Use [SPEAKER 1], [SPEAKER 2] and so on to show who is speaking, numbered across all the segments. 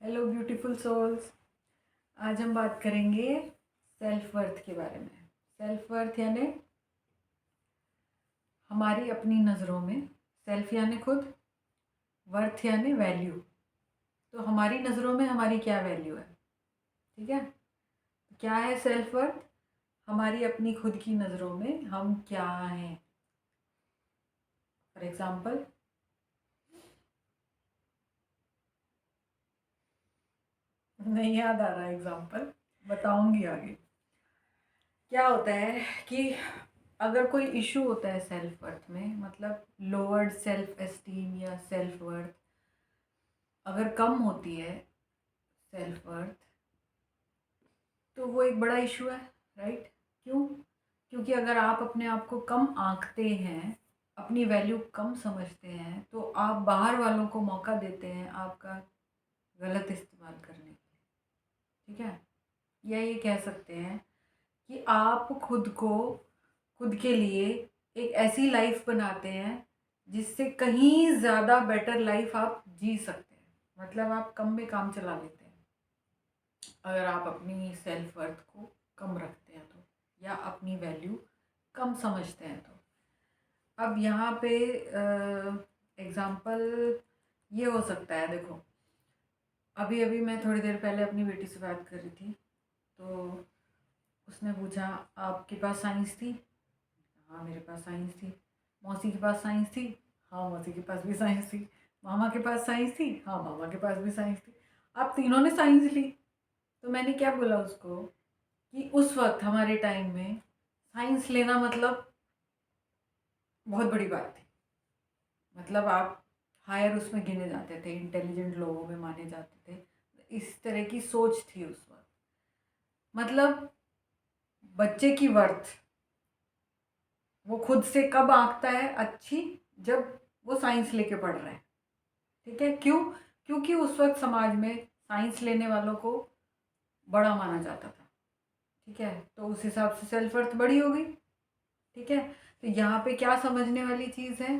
[SPEAKER 1] Hello beautiful souls. आज हम बात करेंगे सेल्फ वर्थ के बारे में। सेल्फ वर्थ यानी हमारी अपनी नज़रों में, सेल्फ यानी खुद, वर्थ यानी वैल्यू। तो हमारी नज़रों में हमारी क्या वैल्यू है, ठीक है। क्या है सेल्फ वर्थ? हमारी अपनी खुद की नज़रों में हम क्या हैं। फॉर एग्ज़ाम्पल, नहीं याद आ रहा एग्ज़ाम्पल, बताऊंगी आगे। क्या होता है कि अगर कोई इशू होता है सेल्फ वर्थ में, मतलब लोअर्ड सेल्फ एस्टीम या सेल्फ वर्थ अगर कम होती है सेल्फ वर्थ, तो वो एक बड़ा इशू है, राइट। क्यों? क्योंकि अगर आप अपने आप को कम आंकते हैं, अपनी वैल्यू कम समझते हैं, तो आप बाहर वालों को मौका देते हैं आपका गलत इस्तेमाल करने के लिए, ठीक है। या ये कह सकते हैं कि आप खुद के लिए एक ऐसी लाइफ बनाते हैं जिससे कहीं ज़्यादा बेटर लाइफ आप जी सकते हैं। मतलब आप कम में काम चला लेते हैं अगर आप अपनी सेल्फ वर्थ को कम रखते हैं तो, या अपनी वैल्यू कम समझते हैं तो। अब यहाँ पे एग्ज़ाम्पल ये हो सकता है, देखो अभी अभी मैं थोड़ी देर पहले अपनी बेटी से बात कर रही थी, तो उसने पूछा आपके पास साइंस थी? हाँ मेरे पास साइंस थी। मौसी के पास साइंस थी? हाँ मौसी के पास भी साइंस थी। मामा के पास साइंस थी? हाँ मामा के पास भी साइंस थी। आप तीनों ने साइंस ली। तो मैंने क्या बोला उसको कि उस वक्त हमारे टाइम में साइंस लेना मतलब बहुत बड़ी बात थी। मतलब आप हायर उसमें गिने जाते थे, इंटेलिजेंट लोगों में माने जाते थे। इस तरह की सोच थी उस वक्त। मतलब बच्चे की वर्थ वो खुद से कब आंकता है अच्छी, जब वो साइंस लेके पढ़ रहा है, ठीक है। क्यों? क्योंकि उस वक्त समाज में साइंस लेने वालों को बड़ा माना जाता था, ठीक है। तो उस हिसाब से सेल्फ वर्थ बड़ी हो गई, ठीक है। तो यहाँ पे क्या समझने वाली चीज़ है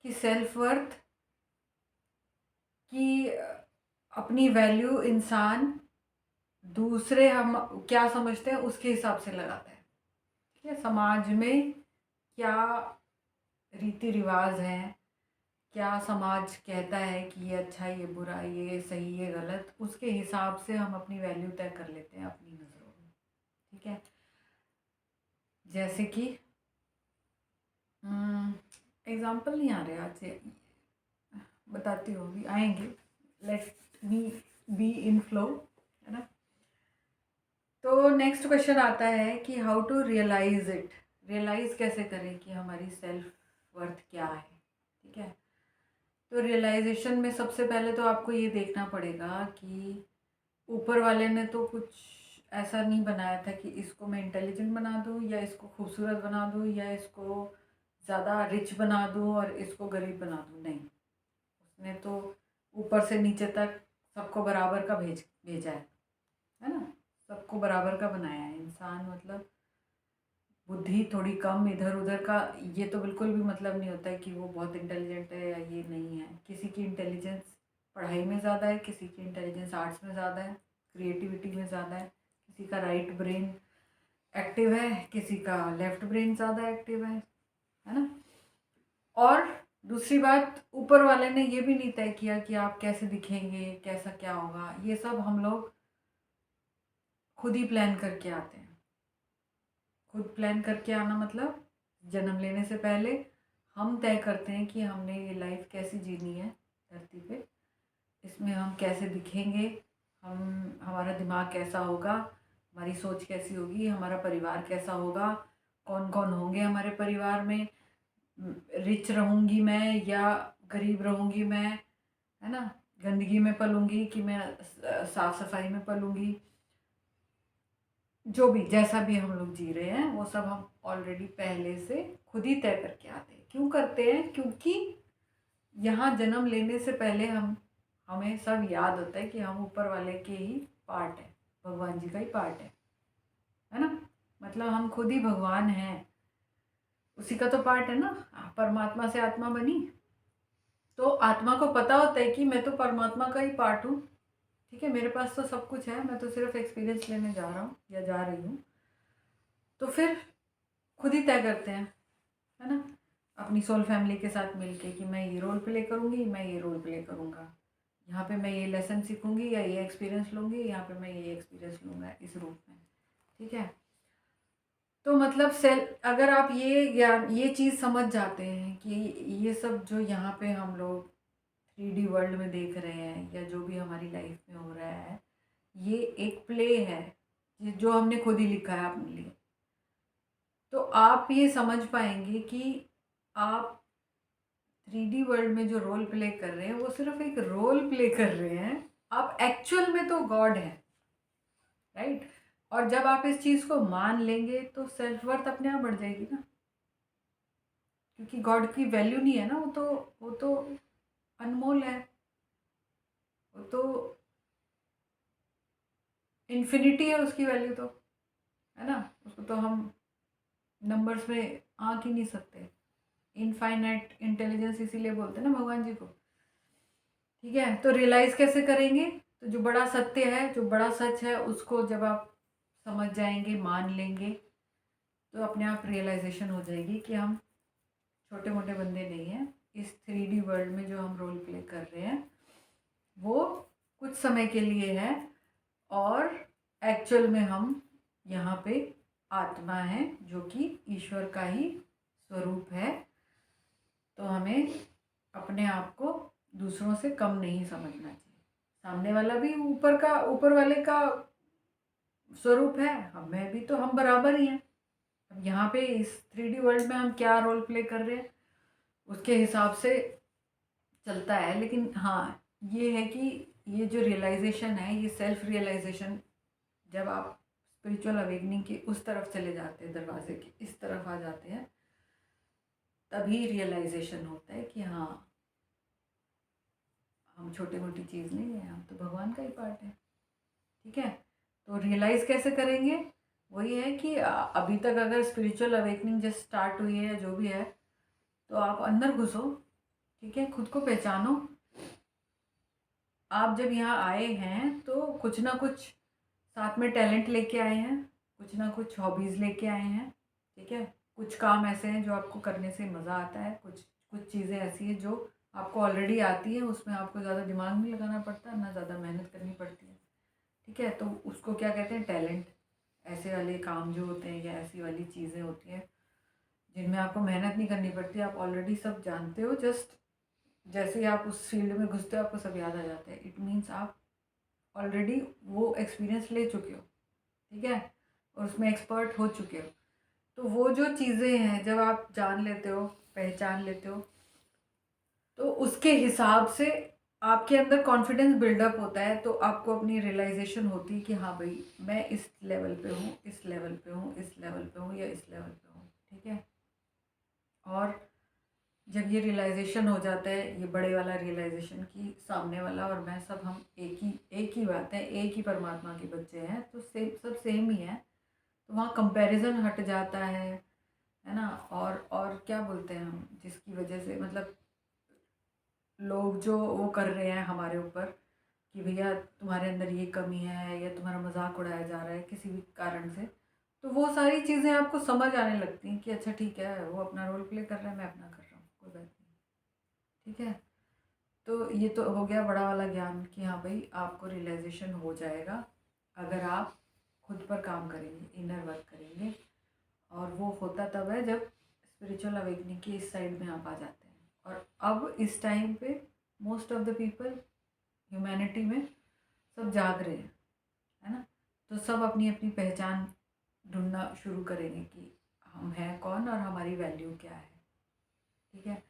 [SPEAKER 1] कि सेल्फ वर्थ की अपनी वैल्यू इंसान दूसरे हम क्या समझते हैं उसके हिसाब से लगाता है, ठीक है। समाज में क्या रीति रिवाज हैं, क्या समाज कहता है कि ये अच्छा, ये बुरा, ये सही, ये गलत, उसके हिसाब से हम अपनी वैल्यू तय कर लेते हैं अपनी नज़रों में, ठीक है। जैसे कि एग्जाम्पल नहीं आ रहे आज से, बताती हूँ, अभी आएंगे। Let me be in flow, है ना। तो नेक्स्ट क्वेश्चन आता है कि how to realize it. Realize कैसे करें कि हमारी सेल्फ वर्थ क्या है, ठीक है। तो रियलाइजेशन में सबसे पहले तो आपको ये देखना पड़ेगा कि ऊपर वाले ने तो कुछ ऐसा नहीं बनाया था कि इसको मैं इंटेलिजेंट बना दूँ, या इसको खूबसूरत बना दूँ, या इसको ज़्यादा रिच बना दूँ और इसको गरीब बना दूँ। नहीं, उसने तो ऊपर से नीचे तक सबको बराबर का भेजा है ना। सबको बराबर का बनाया है। इंसान मतलब बुद्धि थोड़ी कम इधर उधर का, ये तो बिल्कुल भी मतलब नहीं होता है कि वो बहुत इंटेलिजेंट है या ये नहीं है। किसी की इंटेलिजेंस पढ़ाई में ज़्यादा है, किसी की इंटेलिजेंस आर्ट्स में ज़्यादा है, क्रिएटिविटी में ज़्यादा है, किसी का राइट ब्रेन एक्टिव है, किसी का लेफ्ट ब्रेन ज़्यादा एक्टिव है ना। और दूसरी बात, ऊपर वाले ने ये भी नहीं तय किया कि आप कैसे दिखेंगे, कैसा क्या होगा। ये सब हम लोग खुद ही प्लान करके आते हैं। खुद प्लान करके आना मतलब जन्म लेने से पहले हम तय करते हैं कि हमने ये लाइफ कैसी जीनी है धरती पे, इसमें हम कैसे दिखेंगे, हम हमारा दिमाग कैसा होगा, हमारी सोच कैसी होगी, हमारा परिवार कैसा होगा, कौन कौन होंगे हमारे परिवार में, रिच रहूँगी मैं या गरीब रहूँगी मैं, है ना। गंदगी में पलूँगी कि मैं साफ़ सफाई में पलूँगी। जो भी जैसा भी हम लोग जी रहे हैं वो सब हम ऑलरेडी पहले से खुद ही तय करके आते हैं। क्यों करते हैं? क्योंकि यहाँ जन्म लेने से पहले हमें सब याद होता है कि हम ऊपर वाले के ही पार्ट है, भगवान जी का ही पार्ट है ना। मतलब हम खुद ही भगवान हैं, उसी का तो पार्ट है ना। परमात्मा से आत्मा बनी, तो आत्मा को पता होता है कि मैं तो परमात्मा का ही पार्ट हूँ, ठीक है, मेरे पास तो सब कुछ है, मैं तो सिर्फ एक्सपीरियंस लेने जा रहा हूँ या जा रही हूँ। तो फिर खुद ही तय करते हैं, है ना, अपनी सोल फैमिली के साथ मिलके कि मैं ये रोल प्ले करूँगी, मैं ये रोल प्ले करूँगा, यहाँ पे मैं ये लेसन सीखूँगी या ये एक्सपीरियंस लूँगी, यहाँ पे मैं ये एक्सपीरियंस लूँगा इस रूप में। ठीक है, तो मतलब अगर आप ये ज्ञान, ये चीज़ समझ जाते हैं कि ये सब जो यहाँ पे हम लोग 3D वर्ल्ड में देख रहे हैं या जो भी हमारी लाइफ में हो रहा है, ये एक प्ले है, ये जो हमने खुद ही लिखा है अपने लिए, तो आप ये समझ पाएंगे कि आप 3D वर्ल्ड में जो रोल प्ले कर रहे हैं वो सिर्फ एक रोल प्ले कर रहे हैं, आप एक्चुअल में तो गॉड हैं, राइट। और जब आप इस चीज़ को मान लेंगे तो सेल्फ वर्थ अपने आप बढ़ जाएगी ना, क्योंकि गॉड की वैल्यू नहीं है ना, वो तो अनमोल है, वो तो इन्फिनिटी है उसकी वैल्यू तो, है ना, उसको तो हम नंबर्स में आँक ही नहीं सकते। इनफाइनाइट इंटेलिजेंस इसीलिए बोलते हैं ना भगवान जी को। ठीक है, तो रियलाइज़ कैसे करेंगे? तो जो बड़ा सत्य है, जो बड़ा सच है, उसको जब आप समझ जाएंगे, मान लेंगे, तो अपने आप रियलाइजेशन हो जाएगी कि हम छोटे मोटे बंदे नहीं हैं। इस 3D वर्ल्ड में जो हम रोल प्ले कर रहे हैं वो कुछ समय के लिए है, और एक्चुअल में हम यहाँ पे आत्मा है जो कि ईश्वर का ही स्वरूप है। तो हमें अपने आप को दूसरों से कम नहीं समझना चाहिए। सामने वाला भी ऊपर वाले का स्वरूप है, हमें भी तो हम बराबर ही हैं। अब यहाँ पे इस 3D वर्ल्ड में हम क्या रोल प्ले कर रहे हैं उसके हिसाब से चलता है। लेकिन हाँ, ये है कि ये जो रियलाइजेशन है, ये सेल्फ रियलाइजेशन, जब आप स्पिरिचुअल अवेकनिंग की उस तरफ चले जाते हैं, दरवाजे की इस तरफ आ जाते हैं, तभी रियलाइजेशन होता है कि हाँ, हम छोटी मोटी चीज़ नहीं है, हम तो भगवान का ही पार्ट है। ठीक है, तो रियलाइज़ कैसे करेंगे? वही है कि अभी तक अगर स्पिरिचुअल अवेकनिंग जस्ट स्टार्ट हुई है या जो भी है, तो आप अंदर घुसो, ठीक है, खुद को पहचानो। आप जब यहाँ आए हैं तो कुछ ना कुछ साथ में टैलेंट लेके आए हैं, कुछ ना कुछ हॉबीज़ लेके आए हैं। ठीक है, कुछ काम ऐसे हैं जो आपको करने से मज़ा आता है, कुछ कुछ चीज़ें ऐसी हैं जो आपको ऑलरेडी आती है, उसमें आपको ज़्यादा दिमाग नहीं लगाना पड़ता, ना ज़्यादा मेहनत करनी पड़ती है। ठीक है, तो उसको क्या कहते हैं? टैलेंट। ऐसे वाले काम जो होते हैं या ऐसी वाली चीज़ें होती हैं जिनमें आपको मेहनत नहीं करनी पड़ती, आप ऑलरेडी सब जानते हो, जस्ट जैसे ही आप उस फील्ड में घुसते हो आपको सब याद आ जाता है। इट मीन्स आप ऑलरेडी वो एक्सपीरियंस ले चुके हो। ठीक है, और उसमें एक्सपर्ट हो चुके हो। तो वो जो चीज़ें हैं जब आप जान लेते हो, पहचान लेते हो, तो उसके हिसाब से आपके अंदर कॉन्फिडेंस बिल्डअप होता है। तो आपको अपनी रियलाइजेशन होती है कि हाँ भाई, मैं इस लेवल पे हूँ, इस लेवल पे हूँ, इस लेवल पे हूँ या इस लेवल पे हूँ। ठीक है, और जब ये रियलाइजेशन हो जाता है, ये बड़े वाला रियलाइजेशन कि सामने वाला और मैं सब हम एक ही बात है, एक ही परमात्मा के बच्चे हैं, तो सब सेम ही है। तो वहाँ कंपैरिजन हट जाता है ना। और क्या बोलते हैं हम, जिसकी वजह से मतलब लोग जो वो कर रहे हैं हमारे ऊपर कि भैया तुम्हारे अंदर ये कमी है या तुम्हारा मजाक उड़ाया जा रहा है किसी भी कारण से, तो वो सारी चीज़ें आपको समझ आने लगती हैं कि अच्छा ठीक है, वो अपना रोल प्ले कर रहा है, मैं अपना कर रहा हूँ, कोई बात नहीं। ठीक है, तो ये तो हो गया बड़ा वाला ज्ञान कि हाँ भाई, आपको रियलाइजेशन हो जाएगा अगर आप खुद पर काम करेंगे, इनर वर्क करेंगे। और वो होता तब है जब स्पिरिचुअल अवेकनिंग की इस साइड में आप आ जाते हैं। और अब इस टाइम पे most of the people humanity में सब जाग रहे हैं, है ना। तो सब अपनी अपनी पहचान ढूंढना शुरू करेंगे कि हम हैं कौन और हमारी वैल्यू क्या है। ठीक है,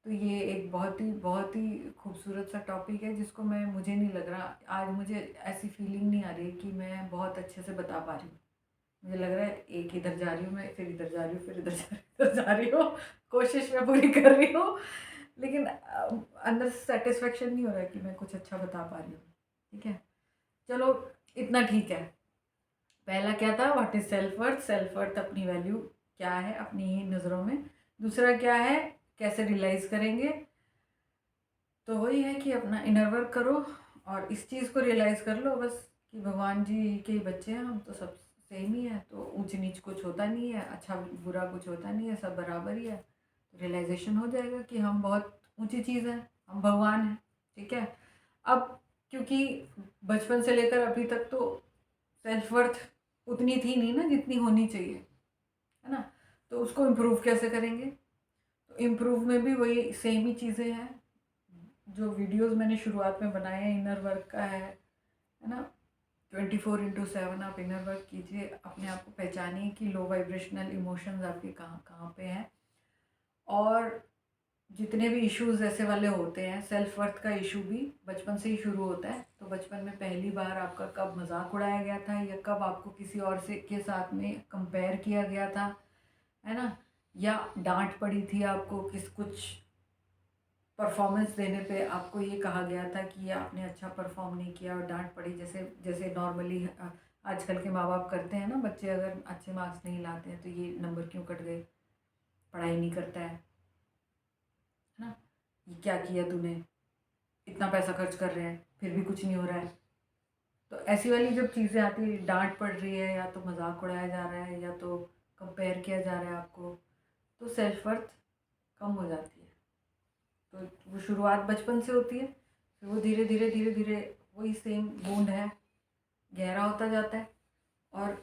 [SPEAKER 1] तो ये एक बहुत ही खूबसूरत सा टॉपिक है जिसको मुझे नहीं लग रहा आज, मुझे ऐसी फीलिंग नहीं आ रही कि मैं बहुत अच्छे से बता पा रही हूँ। मुझे लग रहा है एक इधर जा रही हूँ मैं, फिर इधर जा रही हूँ, फिर इधर जा रही हूँ, कोशिश मैं पूरी कर रही हूँ, लेकिन अंदर सेटिस्फेक्शन नहीं हो रहा है कि मैं कुछ अच्छा बता पा रही हूँ। ठीक है, चलो इतना ठीक है। पहला क्या था, what is self worth? Self worth अपनी वैल्यू क्या है अपनी ही नज़रों में। दूसरा क्या है, कैसे रियलाइज़ करेंगे? तो वही है कि अपना इनर वर्क करो और इस चीज़ को रियलाइज़ कर लो बस कि भगवान जी के ही बच्चे हैं, हम तो सब सेम ही है, तो ऊंच नीच कुछ होता नहीं है, अच्छा बुरा कुछ होता नहीं है, सब बराबर ही है। तो रियलाइजेशन हो जाएगा कि हम बहुत ऊंची चीज़ है, हम भगवान हैं। ठीक है। अब क्योंकि बचपन से लेकर अभी तक तो सेल्फ वर्थ उतनी थी नहीं ना जितनी होनी चाहिए, है ना। तो उसको इम्प्रूव कैसे करेंगे? तो इम्प्रूव में भी वही सेम ही चीज़ें हैं जो वीडियोस मैंने शुरुआत में बनाए हैं। इनर वर्क का है ना। 24/7 आप इनर वर्क कीजिए, अपने आप को पहचानिए कि लो वाइब्रेशनल इमोशंस आपके कहाँ कहाँ पे हैं। और जितने भी इश्यूज ऐसे वाले होते हैं, सेल्फ वर्थ का इशू भी बचपन से ही शुरू होता है। तो बचपन में पहली बार आपका कब मजाक उड़ाया गया था, या कब आपको किसी और से के साथ में कंपेयर किया गया था, है ना, या डांट पड़ी थी आपको, किस कुछ परफॉर्मेंस देने पे आपको ये कहा गया था कि ये आपने अच्छा परफॉर्म नहीं किया और डांट पड़ी, जैसे जैसे नॉर्मली आजकल के माँ बाप करते हैं ना। बच्चे अगर अच्छे मार्क्स नहीं लाते हैं तो ये नंबर क्यों कट गए, पढ़ाई नहीं करता है ना, ये क्या किया तूने, इतना पैसा खर्च कर रहे हैं फिर भी कुछ नहीं हो रहा है। तो ऐसी वाली जब चीज़ें आती है, डांट पड़ रही है, या तो मजाक उड़ाया जा रहा है, या तो कंपेयर किया जा रहा है आपको, तो सेल्फ वर्थ कम हो जाती है। तो वो शुरुआत बचपन से होती है, फिर वो धीरे धीरे धीरे धीरे वही सेम बूंद है, गहरा होता जाता है। और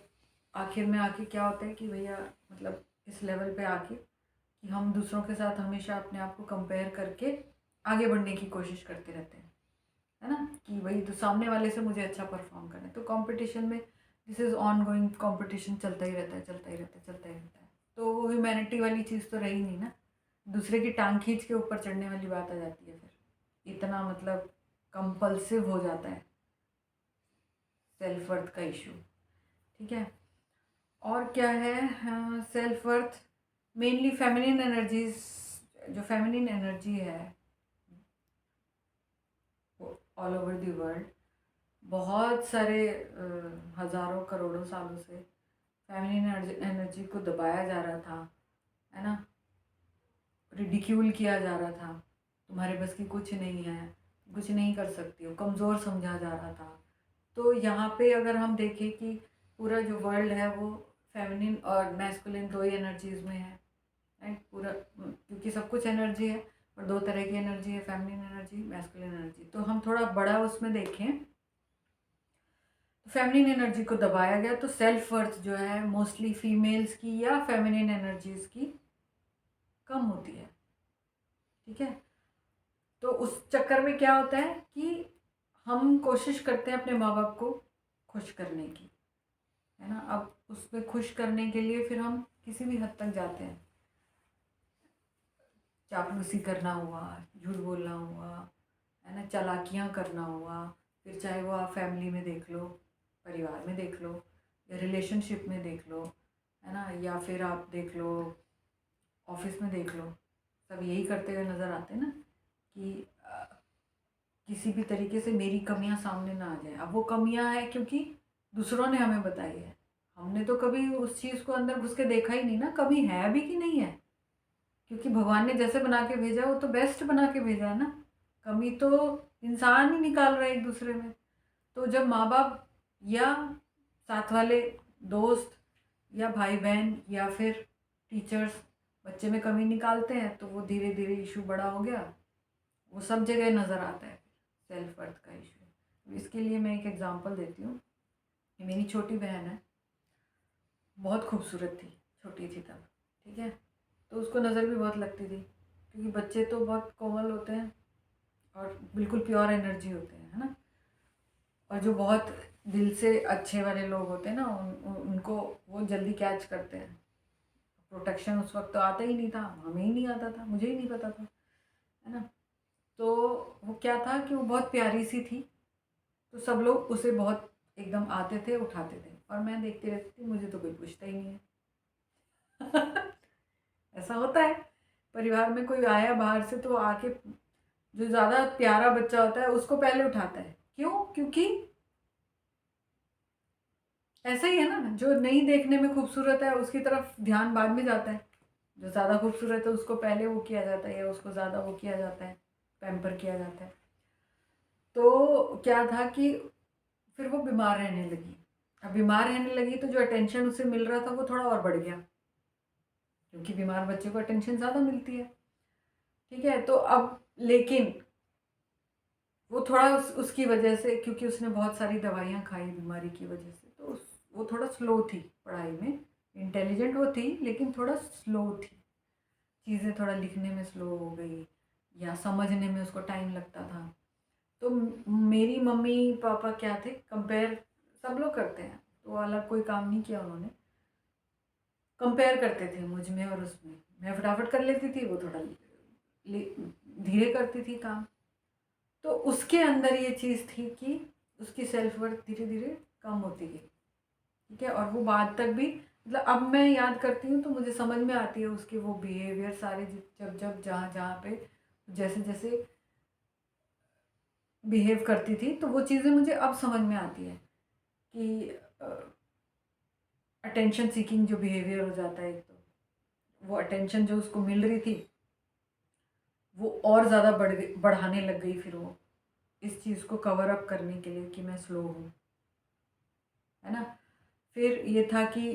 [SPEAKER 1] आखिर में आके क्या होता है कि भैया मतलब इस लेवल पे आके कि हम दूसरों के साथ हमेशा अपने आप को कंपेयर करके आगे बढ़ने की कोशिश करते रहते हैं, है ना, कि वही तो सामने वाले से मुझे अच्छा परफॉर्म करना है। तो कंपटीशन में this is on going, competition चलता ही रहता है, चलता ही रहता है, चलता ही रहता है। तो वो ह्यूमैनिटी वाली चीज़ तो रही नहीं ना, दूसरे की टांग खींच के ऊपर चढ़ने वाली बात आ जाती है। फिर इतना मतलब कंपल्सिव हो जाता है सेल्फ वर्थ का इशू। ठीक है। और क्या है self worth, mainly feminine energies, जो फेमिनिन एनर्जी है ऑल ओवर द वर्ल्ड, बहुत सारे हज़ारों करोड़ों सालों से फेमिनिन एनर्जी को दबाया जा रहा था, है ना, रिडिक्यूल किया जा रहा था। तुम्हारे बस की कुछ नहीं है, कुछ नहीं कर सकती हो, कमज़ोर समझा जा रहा था। तो यहाँ पे अगर हम देखें कि पूरा जो वर्ल्ड है वो फेमिनिन और मैस्कुलिन दो ही एनर्जीज में है, राइट। पूरा क्योंकि सब कुछ एनर्जी है, और दो तरह की एनर्जी है, फेमिनिन एनर्जी, मैस्कुलिन एनर्जी। तो हम थोड़ा बड़ा उसमें देखें तो फेमिनिन एनर्जी को दबाया गया, तो सेल्फ वर्थ जो है मोस्टली फीमेल्स की या फेमिनिन एनर्जीज की कम होती है। ठीक है। तो उस चक्कर में क्या होता है कि हम कोशिश करते हैं अपने माँ बाप को खुश करने की, है ना। अब उसमें खुश करने के लिए फिर हम किसी भी हद तक जाते हैं, चापलूसी करना हुआ, झूठ बोलना हुआ, है ना, चालाकियाँ करना हुआ। फिर चाहे वो आप फैमिली में देख लो, परिवार में देख लो, या रिलेशनशिप में देख लो, है ना, या फिर आप देख लो ऑफिस में देख लो, सब यही करते हुए नज़र आते हैं ना कि किसी भी तरीके से मेरी कमियां सामने ना आ जाए। अब वो कमियां हैं क्योंकि दूसरों ने हमें बताई है, हमने तो कभी उस चीज़ को अंदर घुस के देखा ही नहीं ना, कमी है भी कि नहीं है। क्योंकि भगवान ने जैसे बना के भेजा वो तो बेस्ट बना के भेजा है ना, कमी तो इंसान ही निकाल रहा है एक दूसरे में। तो जब माँ बाप या साथ वाले दोस्त या भाई बहन या फिर टीचर्स बच्चे में कमी निकालते हैं, तो वो धीरे धीरे इशू बड़ा हो गया, वो सब जगह नज़र आता है सेल्फ वर्थ का इशू। इसके लिए मैं एक एग्जांपल देती हूँ। मेरी छोटी बहन है, बहुत खूबसूरत थी, छोटी थी तब। ठीक है। तो उसको नज़र भी बहुत लगती थी, क्योंकि बच्चे तो बहुत कोमल होते हैं और बिल्कुल प्योर एनर्जी होते हैं, है ना। और जो बहुत दिल से अच्छे वाले लोग होते हैं ना, उनको वो जल्दी कैच करते हैं। प्रोटेक्शन उस वक्त तो आता ही नहीं था, हमें ही नहीं आता था, मुझे ही नहीं पता था, है ना। तो वो क्या था कि वो बहुत प्यारी सी थी, तो सब लोग उसे बहुत एकदम आते थे, उठाते थे, और मैं देखती रहती थी, मुझे तो कोई पूछता ही नहीं है। ऐसा होता है, परिवार में कोई आया बाहर से तो आके जो ज़्यादा प्यारा बच्चा होता है उसको पहले उठाता है। क्यों? क्योंकि ऐसा ही है ना, जो नहीं देखने में खूबसूरत है उसकी तरफ ध्यान बाद में जाता है, जो ज़्यादा खूबसूरत है उसको पहले वो किया जाता है, या उसको ज़्यादा वो किया जाता है, पैम्पर किया जाता है। तो क्या था कि फिर वो बीमार रहने लगी। अब बीमार रहने लगी तो जो अटेंशन उसे मिल रहा था वो थोड़ा और बढ़ गया, क्योंकि बीमार बच्चे को अटेंशन ज़्यादा मिलती है। ठीक है, तो अब लेकिन वो थोड़ा उसकी वजह से, क्योंकि उसने बहुत सारी दवाइयाँ खाई बीमारी की वजह से, तो वो थोड़ा स्लो थी पढ़ाई में। इंटेलिजेंट वो थी लेकिन थोड़ा स्लो थी, चीज़ें थोड़ा लिखने में स्लो हो गई या समझने में उसको टाइम लगता था। तो मेरी मम्मी पापा क्या थे, कंपेयर सब लोग करते हैं, तो अलग कोई काम नहीं किया उन्होंने। कंपेयर करते थे मुझ में और उसमें, मैं फटाफट कर लेती थी, वो थोड़ा धीरे करती थी काम। तो उसके अंदर ये चीज़ थी कि उसकी सेल्फ वर्थ धीरे धीरे कम होती गई। ठीक है, और वो बाद तक भी, मतलब अब मैं याद करती हूँ तो मुझे समझ में आती है उसके वो बिहेवियर सारे, जब जब जहाँ जहाँ पे जैसे जैसे बिहेव करती थी, तो वो चीज़ें मुझे अब समझ में आती है कि अटेंशन सीकिंग जो बिहेवियर हो जाता है, एक तो वो अटेंशन जो उसको मिल रही थी वो और ज़्यादा बढ़ाने लग गई, फिर वो इस चीज़ को कवर अप करने के लिए कि मैं स्लो हूँ, है ना। फिर ये था कि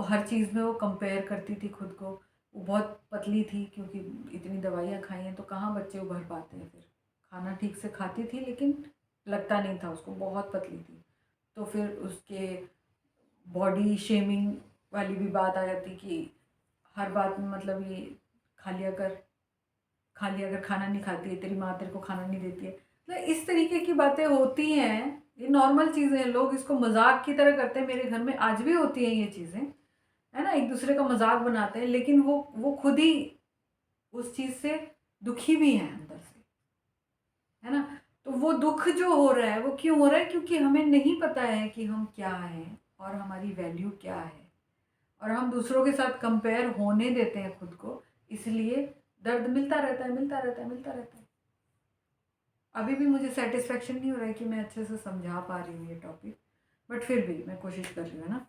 [SPEAKER 1] हर चीज़ में वो कंपेयर करती थी खुद को। वो बहुत पतली थी क्योंकि इतनी दवाइयाँ खाई हैं, तो कहाँ बच्चे उभर पाते हैं। फिर खाना ठीक से खाती थी लेकिन लगता नहीं था उसको, बहुत पतली थी। तो फिर उसके बॉडी शेमिंग वाली भी बात आ जाती कि हर बात में, मतलब ये खा लिया कर, खा लिया अगर खाना नहीं खाती है, तेरी माँ तेरे को खाना नहीं देती है, मतलब इस तरीके की बातें होती हैं। ये नॉर्मल चीज़ें हैं, लोग इसको मजाक की तरह करते हैं। मेरे घर में आज भी होती हैं ये चीज़ें, है ना, एक दूसरे का मजाक बनाते हैं, लेकिन वो खुद ही उस चीज़ से दुखी भी हैं अंदर से, है ना। तो वो दुख जो हो रहा है वो क्यों हो रहा है, क्योंकि हमें नहीं पता है कि हम क्या हैं और हमारी वैल्यू क्या है, और हम दूसरों के साथ कंपेयर होने देते हैं खुद को, इसलिए दर्द मिलता रहता है, मिलता रहता है, मिलता रहता है। अभी भी मुझे सेटिस्फेक्शन नहीं हो रहा है कि मैं अच्छे से समझा पा रही हूँ ये टॉपिक, बट फिर भी मैं कोशिश कर रही हूँ ना।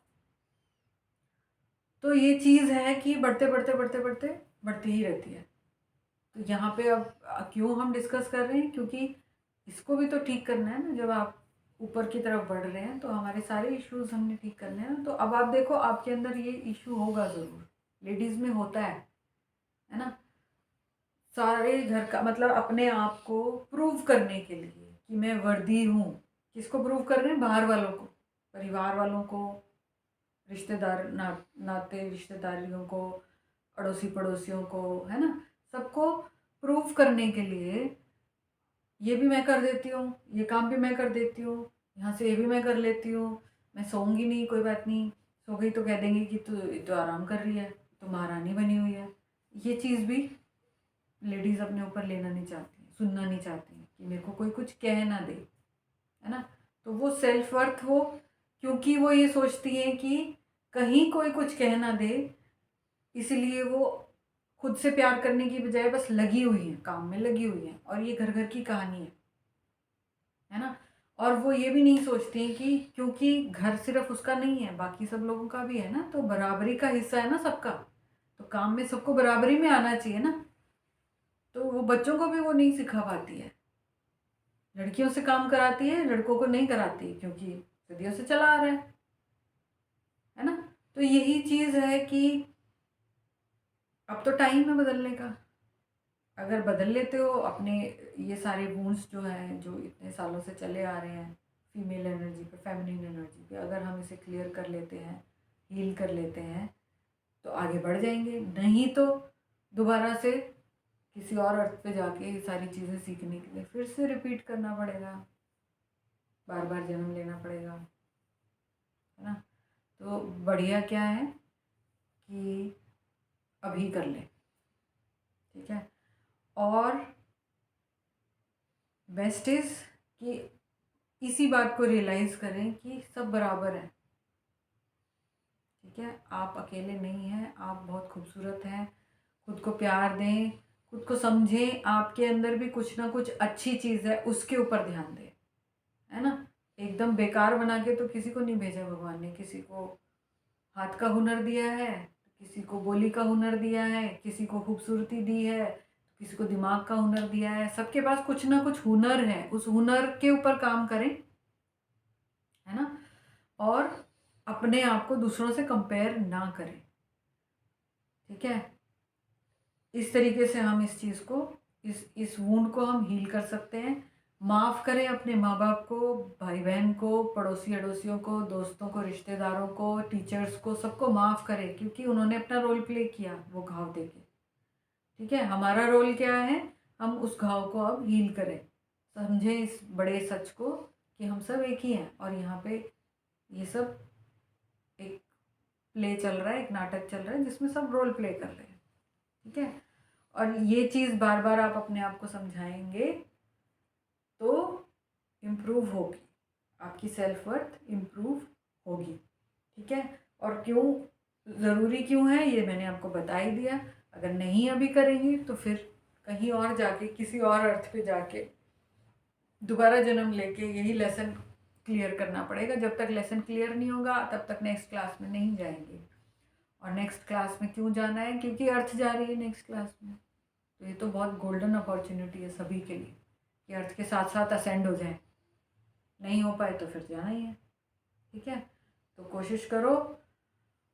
[SPEAKER 1] तो ये चीज़ है कि बढ़ते बढ़ते बढ़ते बढ़ते बढ़ती ही रहती है। तो यहाँ पे अब क्यों हम डिस्कस कर रहे हैं, क्योंकि इसको भी तो ठीक करना है ना। जब आप ऊपर की तरफ बढ़ रहे हैं तो हमारे सारे इश्यूज हमने ठीक करने हैं ना। तो अब आप देखो, आपके अंदर ये इशू होगा ज़रूर, लेडीज़ में होता है ना। सारे घर का, मतलब अपने आप को प्रूव करने के लिए कि मैं वर्दी हूँ। किसको प्रूव कर रहे हैं? बाहर वालों को, परिवार वालों को, रिश्तेदार नाते रिश्तेदारियों को, अड़ोसी पड़ोसियों को, है ना, सबको प्रूव करने के लिए ये भी मैं कर देती हूँ, ये काम भी मैं कर देती हूँ, यहाँ से ये भी मैं कर लेती हूँ, मैं सोऊंगी नहीं, कोई बात नहीं, सो गई तो कह देंगे कि तू तो आराम कर रही है, तो महारानी बनी हुई है। ये चीज़ भी लेडीज़ अपने ऊपर लेना नहीं चाहती हैं, सुनना नहीं चाहती हैं कि मेरे को कोई कुछ कह ना दे, है ना। तो वो सेल्फ वर्थ, वो क्योंकि वो ये सोचती हैं कि कहीं कोई कुछ कह ना दे, इसलिए वो खुद से प्यार करने की बजाय बस लगी हुई हैं, काम में लगी हुई हैं। और ये घर घर की कहानी है ना। और वो ये भी नहीं सोचती हैं कि क्योंकि घर सिर्फ उसका नहीं है, बाकी सब लोगों का भी है ना, तो बराबरी का हिस्सा है ना सबका, तो काम में सबको बराबरी में आना चाहिए ना। तो वो बच्चों को भी वो नहीं सिखा पाती है। लड़कियों से काम कराती है, लड़कों को नहीं कराती, क्योंकि सदियों से चला आ रहा है ना। तो यही चीज़ है कि अब तो टाइम है बदलने का। अगर बदल लेते हो अपने ये सारे वूंड्स जो हैं, जो इतने सालों से चले आ रहे हैं, फीमेल एनर्जी पे, फेमिनिन एनर्जी पे, अगर हम इसे क्लियर कर लेते हैं, हील कर लेते हैं, तो आगे बढ़ जाएंगे। नहीं तो दोबारा से किसी और अर्थ पे जाके ये सारी चीज़ें सीखने के लिए फिर से रिपीट करना पड़ेगा, बार बार जन्म लेना पड़ेगा, है ना। तो बढ़िया क्या है कि अभी कर ले, ठीक है। और बेस्ट इज़ कि इसी बात को रियलाइज़ करें कि सब बराबर है, ठीक है। आप अकेले नहीं हैं, आप बहुत खूबसूरत हैं। खुद को प्यार दें, खुद को समझें, आपके अंदर भी कुछ ना कुछ अच्छी चीज़ है, उसके ऊपर ध्यान दें, है ना। एकदम बेकार बना के तो किसी को नहीं भेजा भगवान ने। किसी को हाथ का हुनर दिया है, किसी को बोली का हुनर दिया है, किसी को खूबसूरती दी है, किसी को दिमाग का हुनर दिया है, सबके पास कुछ ना कुछ हुनर है, उस हुनर के ऊपर काम करें, है ना। और अपने आप को दूसरों से कंपेयर ना करें, ठीक है। इस तरीके से हम इस चीज़ को, इस वूंड को हम हील कर सकते हैं। माफ़ करें अपने माँ बाप को, भाई बहन को, पड़ोसी अड़ोसियों को, दोस्तों को, रिश्तेदारों को, टीचर्स को, सबको माफ़ करें, क्योंकि उन्होंने अपना रोल प्ले किया वो घाव देके, ठीक है। हमारा रोल क्या है, हम उस घाव को अब हील करें, समझें इस बड़े सच को कि हम सब एक ही हैं, और यहाँ पे ये सब एक प्ले चल रहा है, एक नाटक चल रहा है जिसमें सब रोल प्ले कर रहे हैं, ठीक है। और ये चीज़ बार बार आप अपने आप को समझाएंगे तो इम्प्रूव होगी, आपकी सेल्फ वर्थ इम्प्रूव होगी, ठीक है। और क्यों ज़रूरी क्यों है ये मैंने आपको बता ही दिया। अगर नहीं अभी करेंगी तो फिर कहीं और जाके, किसी और अर्थ पे जाके दोबारा जन्म लेके यही लेसन क्लियर करना पड़ेगा। जब तक लेसन क्लियर नहीं होगा तब तक नेक्स्ट क्लास में नहीं जाएंगे। और नेक्स्ट क्लास में क्यों जाना है, क्योंकि अर्थ जा रही है नेक्स्ट क्लास में। तो ये तो बहुत गोल्डन अपॉर्चुनिटी है सभी के लिए कि अर्थ के साथ साथ असेंड हो जाए। नहीं हो पाए तो फिर जाना ही है, ठीक है। तो कोशिश करो।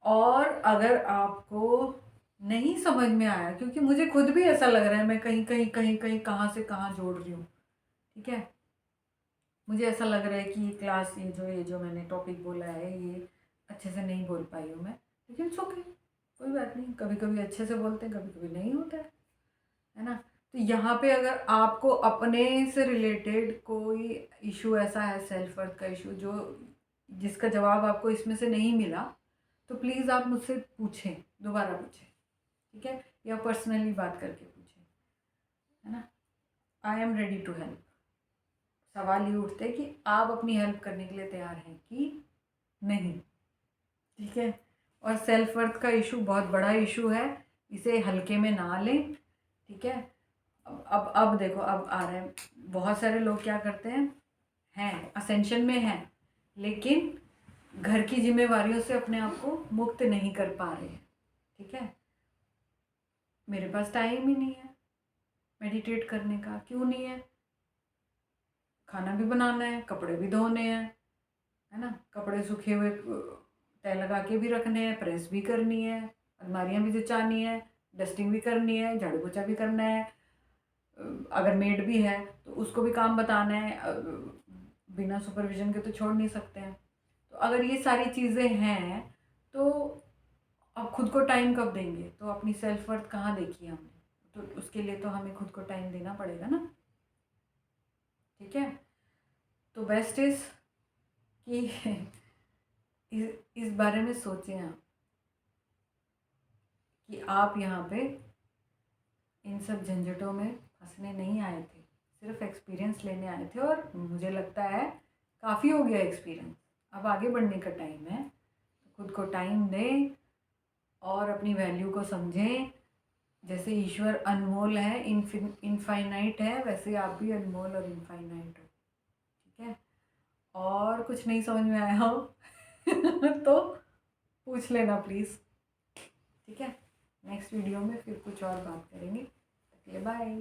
[SPEAKER 1] और अगर आपको नहीं समझ में आया, क्योंकि मुझे खुद भी ऐसा लग रहा है मैं कहीं कहीं कहीं कहीं कहाँ से कहाँ जोड़ रही हूँ, ठीक है। मुझे ऐसा लग रहा है कि ये क्लास, ये जो मैंने टॉपिक बोला है ये अच्छे से नहीं बोल पाई हूँ मैं, लेकिन इट्स ओके, कोई बात नहीं। कभी कभी अच्छे से बोलते हैं, कभी कभी नहीं होता है ना। तो यहाँ पे अगर आपको अपने से रिलेटेड कोई इशू ऐसा है, सेल्फ वर्थ का इशू, जो जिसका जवाब आपको इसमें से नहीं मिला, तो प्लीज़ आप मुझसे पूछें, दोबारा पूछें, ठीक है, या पर्सनली बात करके पूछें, है ना। I am ready to help. सवाल ये उठते हैं कि आप अपनी हेल्प करने के लिए तैयार हैं कि नहीं, ठीक है। और सेल्फ वर्थ का इशू बहुत बड़ा इशू है, इसे हल्के में ना लें, ठीक है। अब देखो, अब आ रहे हैं बहुत सारे लोग क्या करते हैं असेंशन में हैं, लेकिन घर की जिम्मेवारियों से अपने आप को मुक्त नहीं कर पा रहे हैं, ठीक है। मेरे पास टाइम ही नहीं है मेडिटेट करने का। क्यों नहीं है, खाना भी बनाना है, कपड़े भी धोने हैं, है ना। कपड़े सूखे हुए तय लगा के भी रखने हैं, प्रेस भी करनी है, अलमारियाँ भी जचानी है, डस्टिंग भी करनी है, झाड़ू पोछा भी करना है। अगर मेड भी है तो उसको भी काम बताना है, बिना सुपरविजन के तो छोड़ नहीं सकते हैं। तो अगर ये सारी चीज़ें हैं तो अब खुद को टाइम कब देंगे, तो अपनी सेल्फ वर्थ कहाँ देखी है हमने, तो उसके लिए तो हमें खुद को टाइम देना पड़ेगा ना, ठीक है। तो बेस्ट इज़ कि इस बारे में सोचें आप कि आप यहाँ पे इन सब झंझटों में फंसने नहीं आए थे, सिर्फ एक्सपीरियंस लेने आए थे। और मुझे लगता है काफ़ी हो गया एक्सपीरियंस, अब आगे बढ़ने का टाइम है। तो खुद को टाइम दें और अपनी वैल्यू को समझें। जैसे ईश्वर अनमोल है, इनफाइनाइट है, वैसे आप भी अनमोल और इनफाइनाइट हो, ठीक है। और कुछ नहीं समझ में आया हो तो पूछ लेना प्लीज़, ठीक है। नेक्स्ट वीडियो में फिर कुछ और बात करेंगे। बाय।